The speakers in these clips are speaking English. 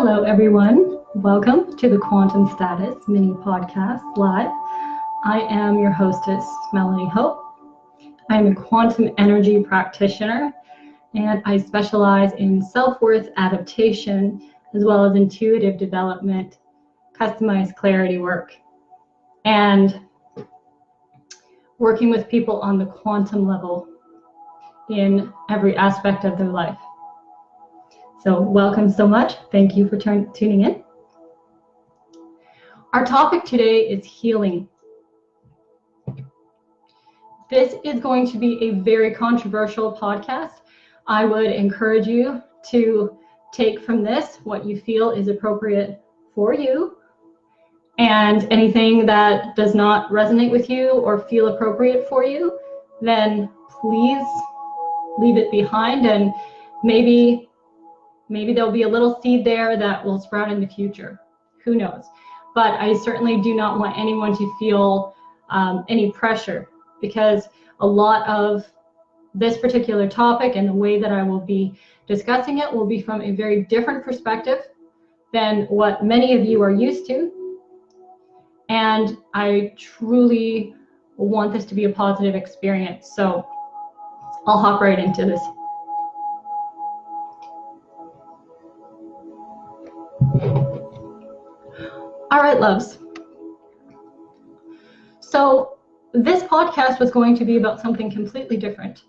Hello everyone, welcome to the Quantum Status mini podcast live. I am your hostess, Melany Hope. I am a quantum energy practitioner and I specialize in self-worth adaptation as well as intuitive development, customized clarity work, and working with people on the quantum level in every aspect of their life. So welcome so much. Thank you for tuning in. Our topic today is healing. This is going to be a very controversial podcast. I would encourage you to take from this what you feel is appropriate for you, and anything that does not resonate with you or feel appropriate for you, then please leave it behind, and maybe there'll be a little seed there that will sprout in the future. Who knows? But I certainly do not want anyone to feel any pressure, because a lot of this particular topic and the way that I will be discussing it will be from a very different perspective than what many of you are used to. And I truly want this to be a positive experience. So I'll hop right into this. All right, loves. So this podcast was going to be about something completely different.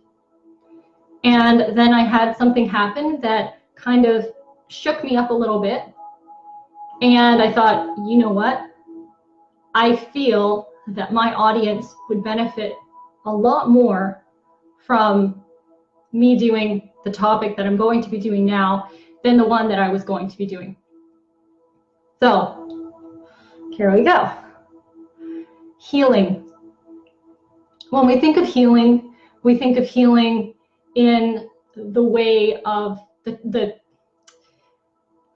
And then I had something happen that kind of shook me up a little bit. And I thought, you know what? I feel that my audience would benefit a lot more from me doing the topic that I'm going to be doing now than the one that I was going to be doing. So here we go. Healing. When we think of healing, we think of healing in the way of the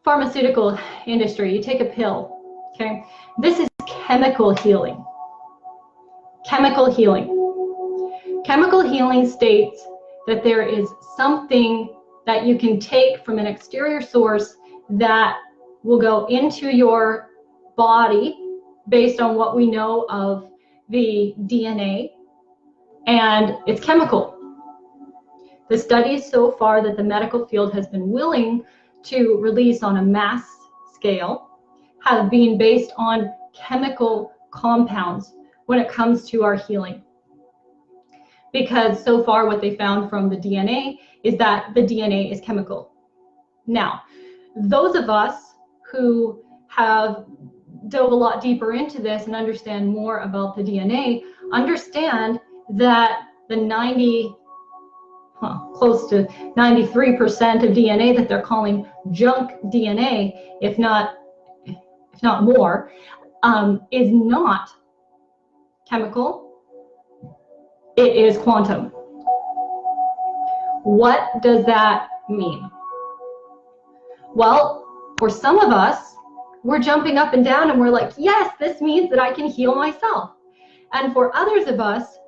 pharmaceutical industry. You take a pill, okay? This is chemical healing. Chemical healing. Chemical healing states that there is something that you can take from an exterior source that will go into your body based on what we know of the DNA, and it's chemical. The studies so far that the medical field has been willing to release on a mass scale have been based on chemical compounds when it comes to our healing. Because so far what they found from the DNA is that the DNA is chemical. Now, those of us who have dove a lot deeper into this and understand more about the DNA, understand that the close to 93% of DNA that they're calling junk DNA, if not more, is not chemical. It is quantum. What does that mean? Well, for some of us, we're jumping up and down and we're like, yes, this means that I can heal myself. And for others of us,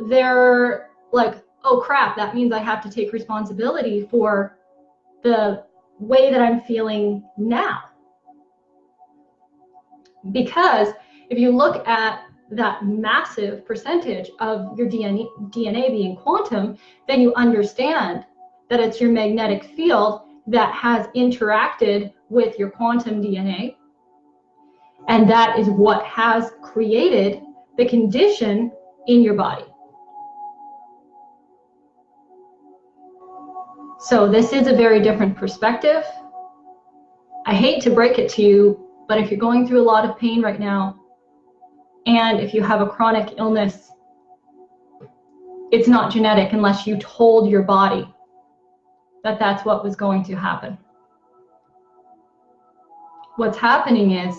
they're like, oh crap, that means I have to take responsibility for the way that I'm feeling now. Because if you look at that massive percentage of your DNA being quantum, then you understand that it's your magnetic field that has interacted with your quantum DNA, and that is what has created the condition in your body. So this is a very different perspective. I hate to break it to you, but if you're going through a lot of pain right now, and if you have a chronic illness, it's not genetic unless you told your body that that's what was going to happen. What's happening is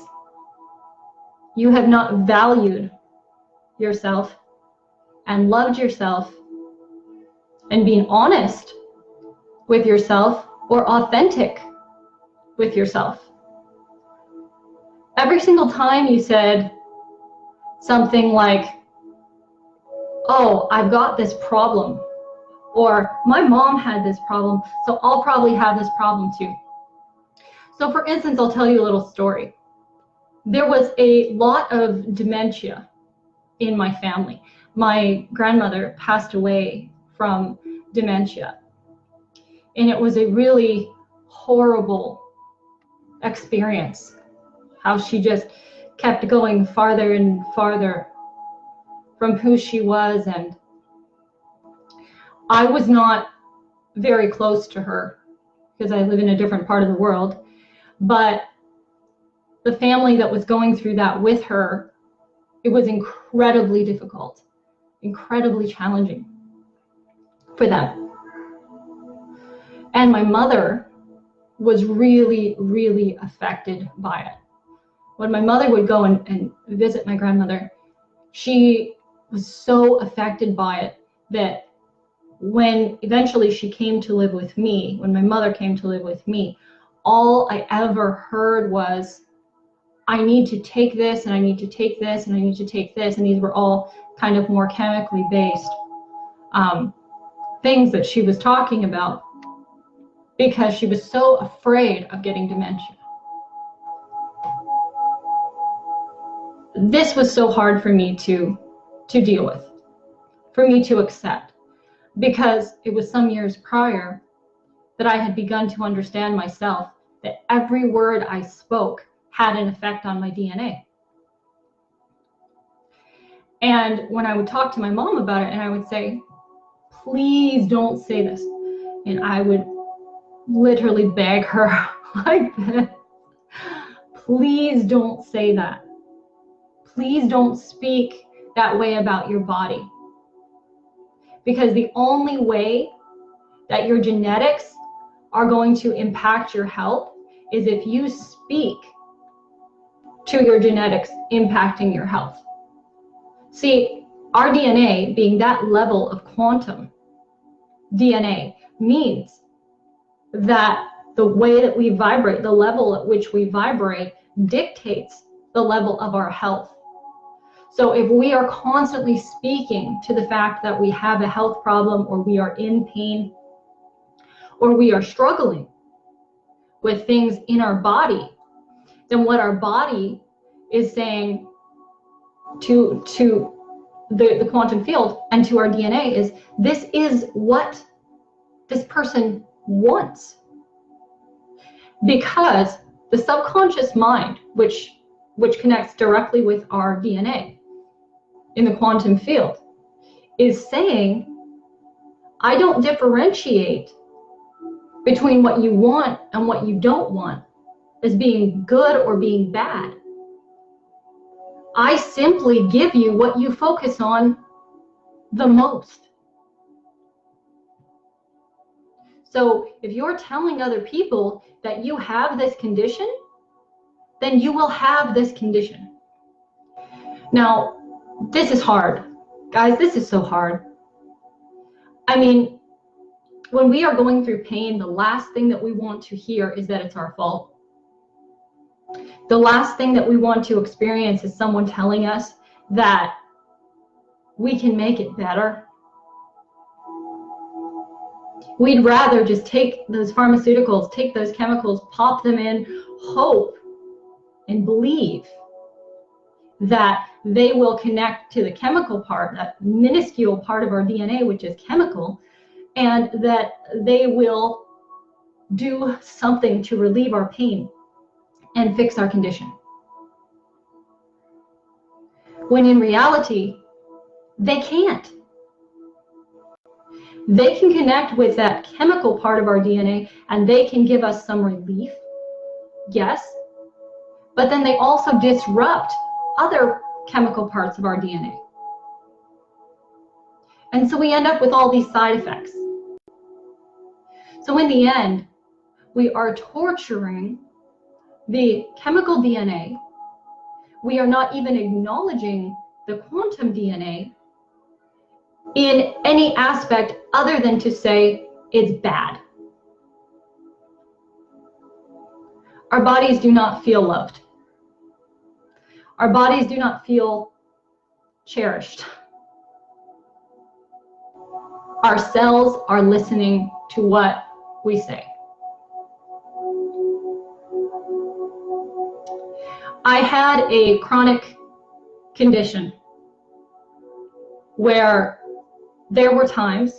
you have not valued yourself and loved yourself and being honest with yourself or authentic with yourself. Every single time you said something like, oh, I've got this problem, or my mom had this problem, so I'll probably have this problem too. So for instance, I'll tell you a little story. There was a lot of dementia in my family. My grandmother passed away from dementia, and it was a really horrible experience, how she just kept going farther and farther from who she was. And I was not very close to her because I live in a different part of the world, but the family that was going through that with her, it was incredibly difficult, incredibly challenging for them. And my mother was really, really affected by it. When my mother would go and visit my grandmother, she was so affected by it that when eventually she came to live with me, when my mother came to live with me, all I ever heard was, I need to take this, and I need to take this, and I need to take this. And these were all kind of more chemically based things that she was talking about, because she was so afraid of getting dementia. This was so hard for me to deal with, for me to accept, because it was some years prior that I had begun to understand myself, that every word I spoke had an effect on my DNA. And when I would talk to my mom about it, and I would say, please don't say this, and I would literally beg her like this, please don't say that. Please don't speak that way about your body. Because the only way that your genetics are going to impact your health is if you speak to your genetics impacting your health. See, our DNA being that level of quantum DNA means that the way that we vibrate, the level at which we vibrate, dictates the level of our health. So if we are constantly speaking to the fact that we have a health problem, or we are in pain, or we are struggling with things in our body, then what our body is saying to the quantum field and to our DNA is, this is what this person wants. Because the subconscious mind, which connects directly with our DNA in the quantum field, is saying, I don't differentiate between what you want and what you don't want as being good or being bad. I simply give you what you focus on the most. So if you're telling other people that you have this condition, then you will have this condition. Now, this is hard. Guys, this is so hard. I mean, when we are going through pain, the last thing that we want to hear is that it's our fault. The last thing that we want to experience is someone telling us that we can make it better. We'd rather just take those pharmaceuticals, take those chemicals, pop them in, hope and believe that they will connect to the chemical part, that minuscule part of our DNA, which is chemical, and that they will do something to relieve our pain and fix our condition. When in reality, they can't. They can connect with that chemical part of our DNA and they can give us some relief, yes, but then they also disrupt other chemical parts of our DNA. And so we end up with all these side effects. So in the end, we are torturing the chemical DNA. We are not even acknowledging the quantum DNA in any aspect other than to say it's bad. Our bodies do not feel loved. Our bodies do not feel cherished. Our cells are listening to what we say. I had a chronic condition where there were times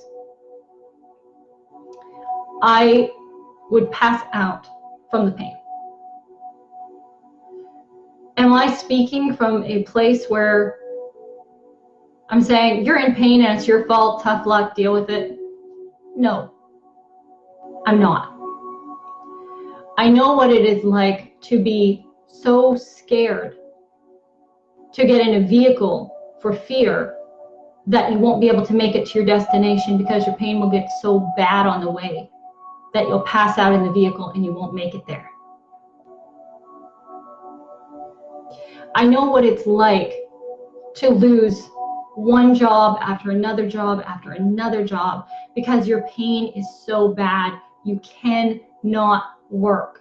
I would pass out from the pain. Am I speaking from a place where I'm saying you're in pain and it's your fault, tough luck, deal with it? No, I'm not. I know what it is like to be so scared to get in a vehicle for fear that you won't be able to make it to your destination because your pain will get so bad on the way that you'll pass out in the vehicle and you won't make it there. I know what it's like to lose one job after another job after another job because your pain is so bad you cannot work.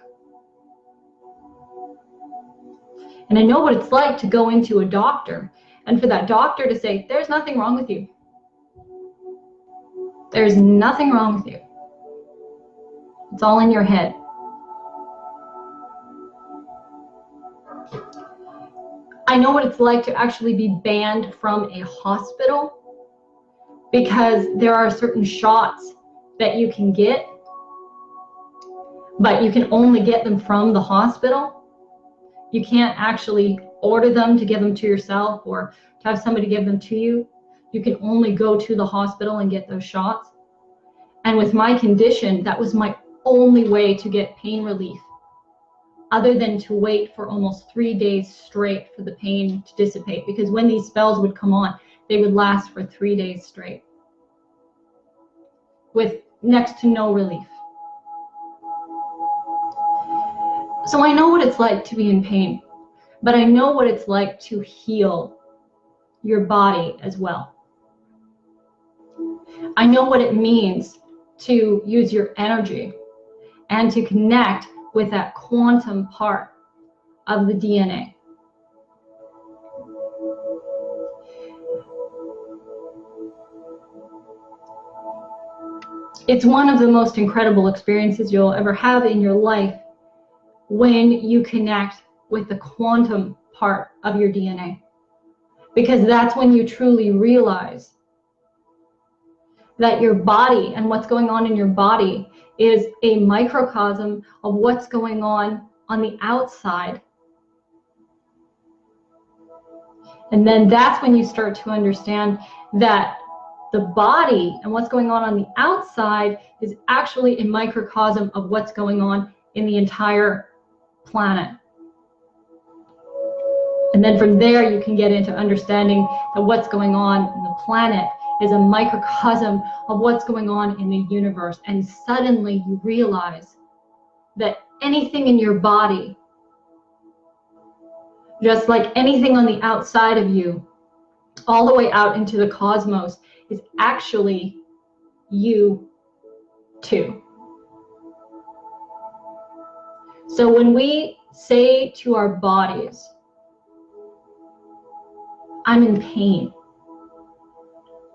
And I know what it's like to go into a doctor and for that doctor to say, there's nothing wrong with you. There's nothing wrong with you. It's all in your head. I know what it's like to actually be banned from a hospital because there are certain shots that you can get, but you can only get them from the hospital. You can't actually order them to give them to yourself or to have somebody give them to you. You can only go to the hospital and get those shots. And with my condition, that was my only way to get pain relief, other than to wait for almost 3 days straight for the pain to dissipate. Because when these spells would come on, they would last for 3 days straight with next to no relief. So I know what it's like to be in pain, but I know what it's like to heal your body as well. I know what it means to use your energy and to connect with that quantum part of the DNA. It's one of the most incredible experiences you'll ever have in your life when you connect with the quantum part of your DNA. Because that's when you truly realize that your body and what's going on in your body is a microcosm of what's going on the outside. And then that's when you start to understand that the body and what's going on the outside is actually a microcosm of what's going on in the entire planet. And then from there you can get into understanding that what's going on in the planet is a microcosm of what's going on in the universe. And suddenly you realize that anything in your body, just like anything on the outside of you, all the way out into the cosmos, is actually you too. So when we say to our bodies, I'm in pain,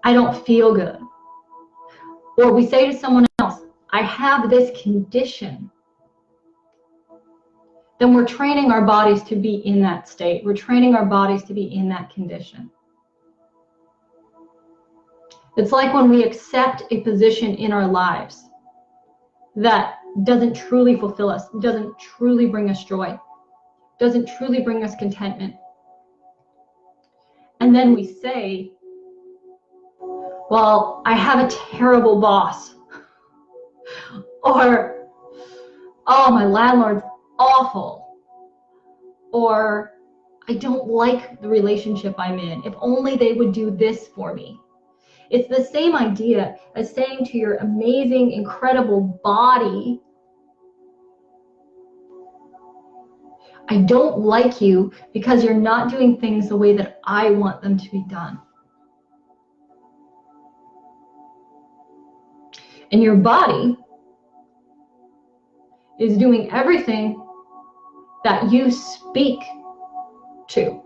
I don't feel good, or we say to someone else, I have this condition, then we're training our bodies to be in that state. We're training our bodies to be in that condition. It's like when we accept a position in our lives that doesn't truly fulfill us, doesn't truly bring us joy, doesn't truly bring us contentment. And then we say, well, I have a terrible boss. Or, oh, my landlord's awful. Or, I don't like the relationship I'm in. If only they would do this for me. It's the same idea as saying to your amazing, incredible body, I don't like you because you're not doing things the way that I want them to be done. And your body is doing everything that you speak to.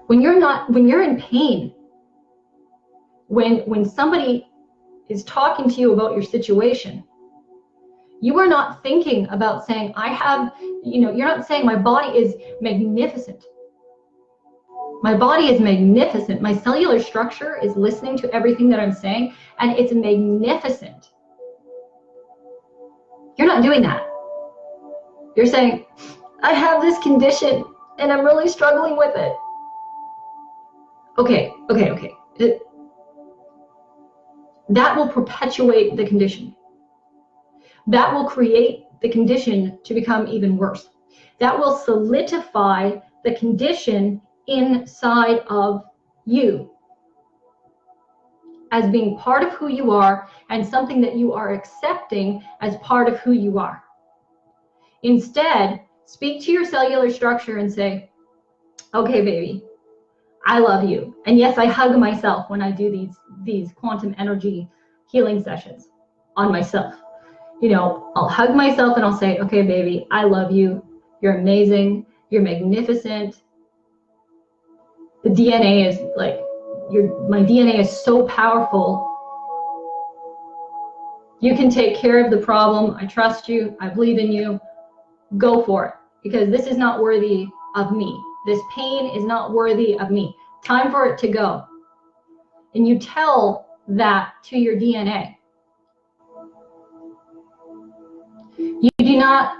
When you're in pain, when somebody is talking to you about your situation, You are not thinking about saying, I have, you're not saying my body is magnificent. My body is magnificent. My cellular structure is listening to everything that I'm saying, and it's magnificent. You're not doing that. You're saying, I have this condition, and I'm really struggling with it. Okay. That will perpetuate the condition. That will create the condition to become even worse. That will solidify the condition inside of you as being part of who you are and something that you are accepting as part of who you are. Instead, speak to your cellular structure and say, okay, baby, I love you. And yes, I hug myself when I do these quantum energy healing sessions on myself. I'll hug myself and I'll say, okay, baby, I love you. You're amazing. You're magnificent. The DNA is like, my DNA is so powerful. You can take care of the problem. I trust you. I believe in you. Go for it, because this is not worthy of me. This pain is not worthy of me. Time for it to go. And you tell that to your DNA. You do not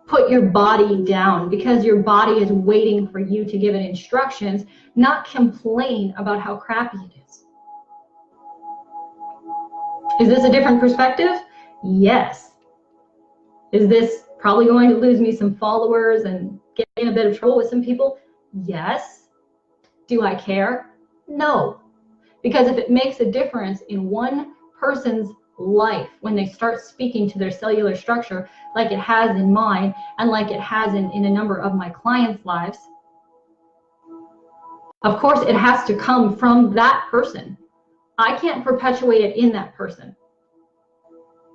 put your body down because your body is waiting for you to give it instructions, not complain about how crappy it is. Is this a different perspective? Yes. Is this probably going to lose me some followers and get in a bit of trouble with some people? Yes. Do I care? No. Because if it makes a difference in one person's life when they start speaking to their cellular structure like it has in mine and like it has in a number of my clients' lives, of course it has to come from that person. I can't perpetuate it in that person.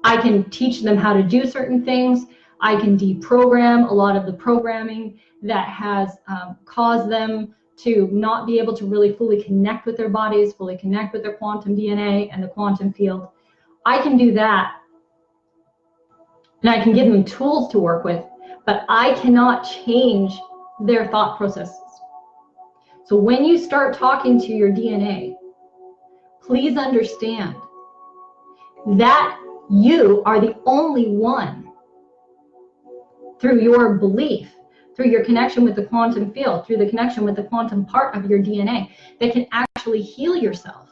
I can teach them how to do certain things. I can deprogram a lot of the programming that has caused them to not be able to really fully connect with their bodies, fully connect with their quantum DNA and the quantum field. I can do that, and I can give them tools to work with, but I cannot change their thought processes. So when you start talking to your DNA, please understand that you are the only one, through your belief, through your connection with the quantum field, through the connection with the quantum part of your DNA, that can actually heal yourself.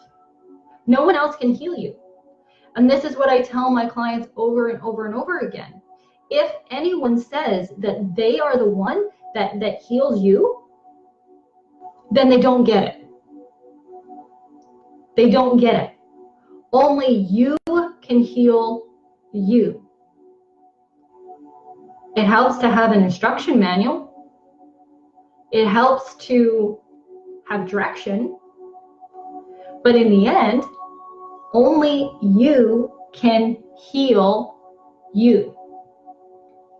No one else can heal you. And this is what I tell my clients over and over and over again. If anyone says that they are the one that heals you, then they don't get it. They don't get it. Only you can heal you. It helps to have an instruction manual. It helps to have direction. But in the end, only you can heal you.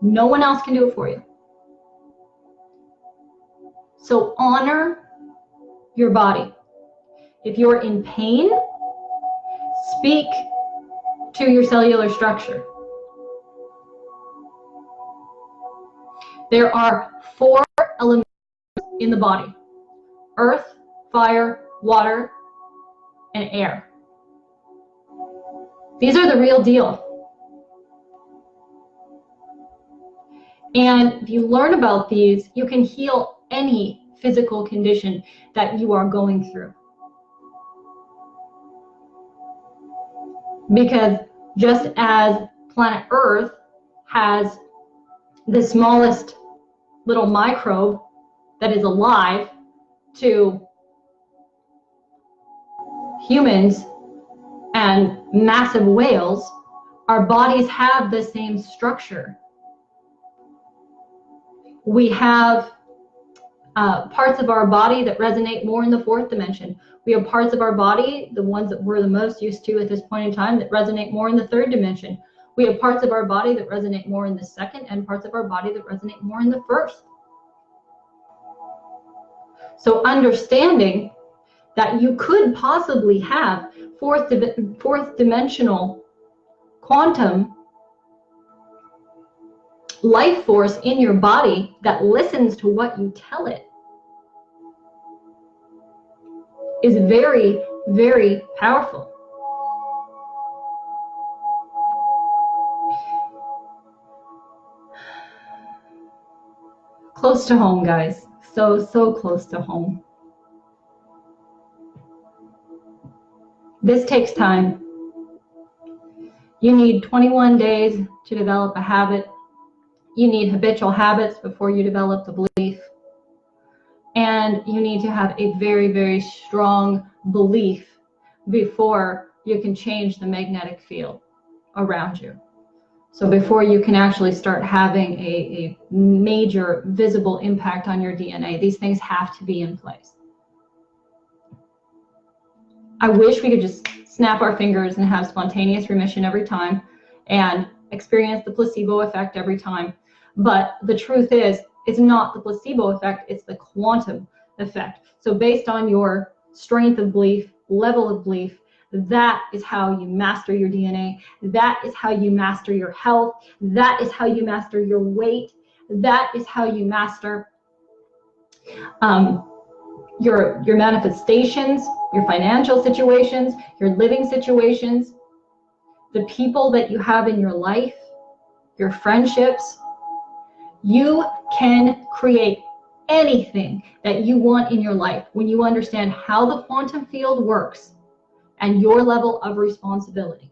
No one else can do it for you. So honor your body. If you're in pain, speak to your cellular structure. There are 4 elements in the body: earth, fire, water, and air. These are the real deal. And if you learn about these, you can heal any physical condition that you are going through. Because just as planet Earth has the smallest little microbe that is alive to humans and massive whales, our bodies have the same structure. We have parts of our body that resonate more in the 4th dimension. We have parts of our body, the ones that we're the most used to at this point in time, that resonate more in the 3rd dimension. We have parts of our body that resonate more in the 2nd, and parts of our body that resonate more in the 1st. So understanding that you could possibly have fourth dimensional quantum life force in your body that listens to what you tell it is very, very powerful. Close to home, guys. So close to home. This takes time. You need 21 days to develop a habit. You need habitual habits before you develop the belief. And you need to have a very, very strong belief before you can change the magnetic field around you. So before you can actually start having a major visible impact on your DNA, these things have to be in place. I wish we could just snap our fingers and have spontaneous remission every time and experience the placebo effect every time. But the truth is, it's not the placebo effect, it's the quantum effect. So based on your strength of belief, level of belief, that is how you master your DNA. That is how you master your health. That is how you master your weight. That is how you master your manifestations, your financial situations, your living situations, the people that you have in your life, your friendships. You can create anything that you want in your life when you understand how the quantum field works and your level of responsibility.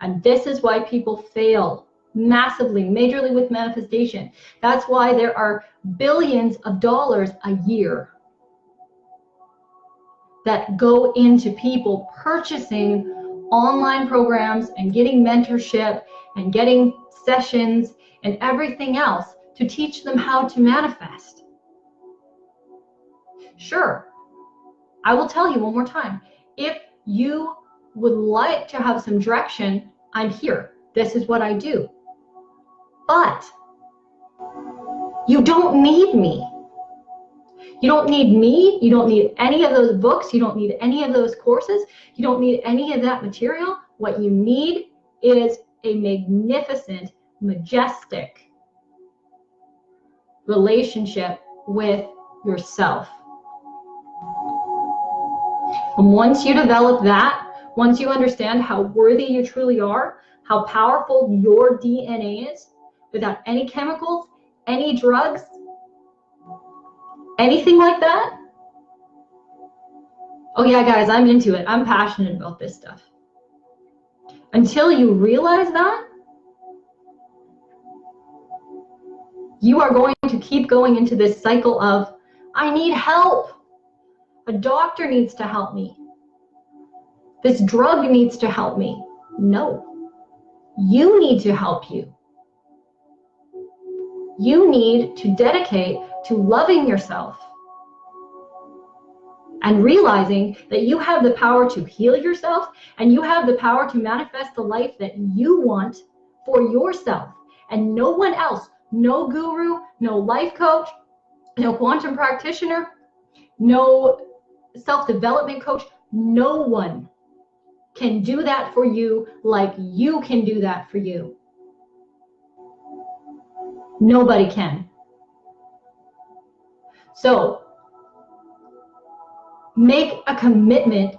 And this is why people fail massively, majorly with manifestation. That's why there are billions of dollars a year that go into people purchasing online programs and getting mentorship and getting sessions and everything else to teach them how to manifest. Sure, I will tell you one more time. If you would like to have some direction, I'm here. This is what I do. But you don't need me. You don't need me. You don't need any of those books. You don't need any of those courses. You don't need any of that material. What you need is a magnificent, majestic relationship with yourself. And once you develop that, once you understand how worthy you truly are, how powerful your DNA is, without any chemicals, any drugs, anything like that. Oh yeah, guys, I'm into it. I'm passionate about this stuff. Until you realize that, you are going to keep going into this cycle of, I need help. A doctor needs to help me. This drug needs to help me. No, you need to help you. You need to dedicate to loving yourself and realizing that you have the power to heal yourself and you have the power to manifest the life that you want for yourself and no one else. No guru, no life coach, no quantum practitioner, no self-development coach. No one can do that for you like you can do that for you. Nobody can. So make a commitment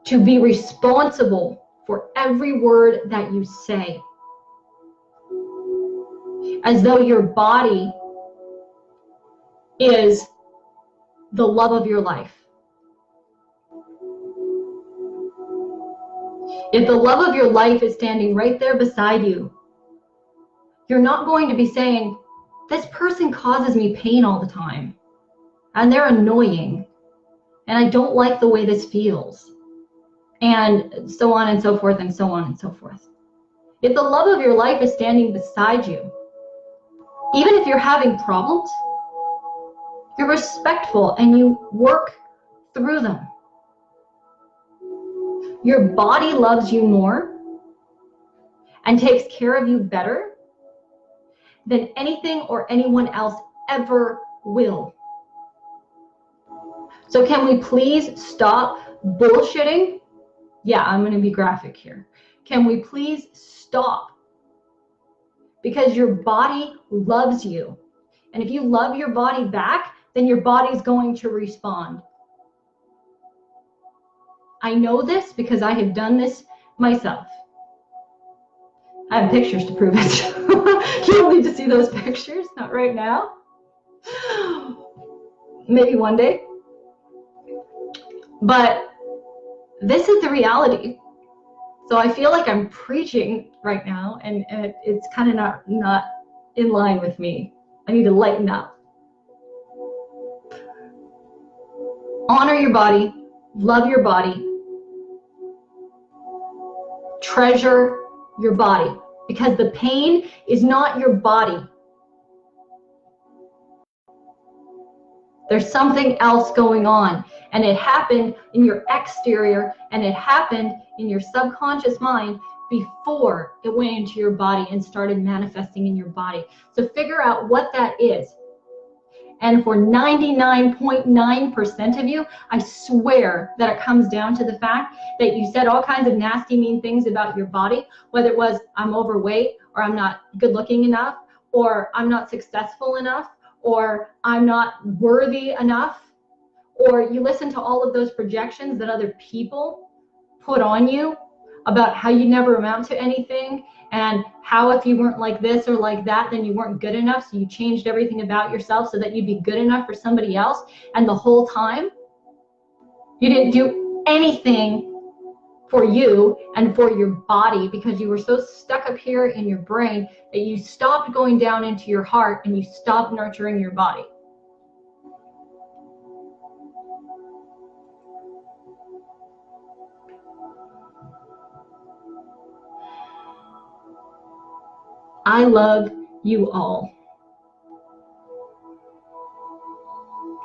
to be responsible for every word that you say, as though your body is the love of your life. If the love of your life is standing right there beside you, you're not going to be saying, this person causes me pain all the time, and they're annoying, and I don't like the way this feels, and so on and so forth and so on and so forth. If the love of your life is standing beside you, even if you're having problems, you're respectful and you work through them. Your body loves you more and takes care of you better than anything or anyone else ever will. So can we please stop bullshitting? Yeah, I'm going to be graphic here. Can we please stop because your body loves you. And if you love your body back, then your body's going to respond. I know this because I have done this myself. I have pictures to prove it. You don't need to see those pictures, not right now. Maybe one day. But this is the reality. So I feel like I'm preaching right now, and it's kind of not in line with me. I need to lighten up. Honor your body, love your body, treasure your body, because the pain is not your body. There's something else going on, and it happened in your exterior, and it happened in your subconscious mind before it went into your body and started manifesting in your body. So figure out what that is. And for 99.9% of you, I swear that it comes down to the fact that you said all kinds of nasty, mean things about your body, whether it was I'm overweight, or I'm not good looking enough, or I'm not successful enough, or I'm not worthy enough, or you listen to all of those projections that other people put on you about how you never amount to anything, and how if you weren't like this or like that, then you weren't good enough, so you changed everything about yourself so that you'd be good enough for somebody else, and the whole time you didn't do anything for you and for your body because you were so stuck up here in your brain that you stopped going down into your heart and you stopped nurturing your body. I love you all.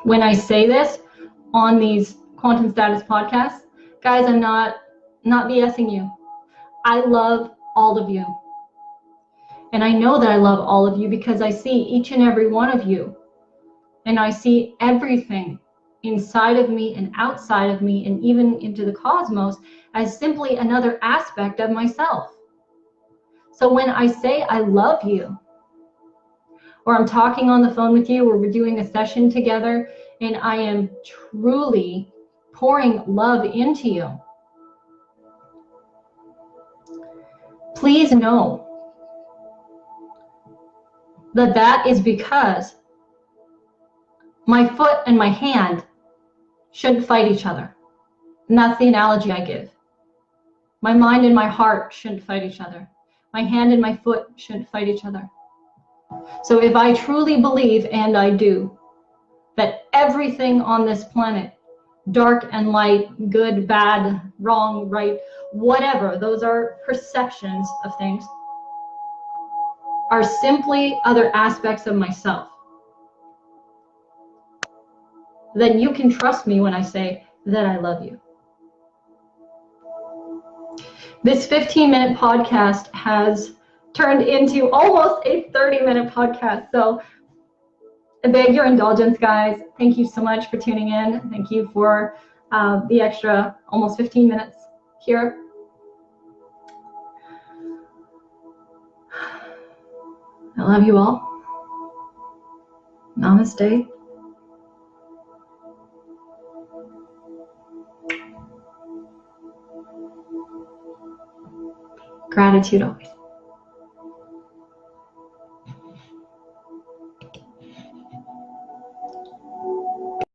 When I say this on these Quantum Status podcasts, guys, I'm not BSing you. I love all of you. And I know that I love all of you because I see each and every one of you. And I see everything inside of me and outside of me and even into the cosmos as simply another aspect of myself. So when I say I love you, or I'm talking on the phone with you, or we're doing a session together, and I am truly pouring love into you, please know that that is because my foot and my hand shouldn't fight each other. And that's the analogy I give. My mind and my heart shouldn't fight each other. My hand and my foot shouldn't fight each other. So if I truly believe, and I do, that everything on this planet, dark and light, good, bad, wrong, right, whatever, those are perceptions of things, are simply other aspects of myself, then you can trust me when I say that I love you. This 15-minute podcast has turned into almost a 30-minute podcast. So I beg your indulgence, guys. Thank you so much for tuning in. Thank you for the extra almost 15 minutes here. I love you all. Namaste. Gratitude always.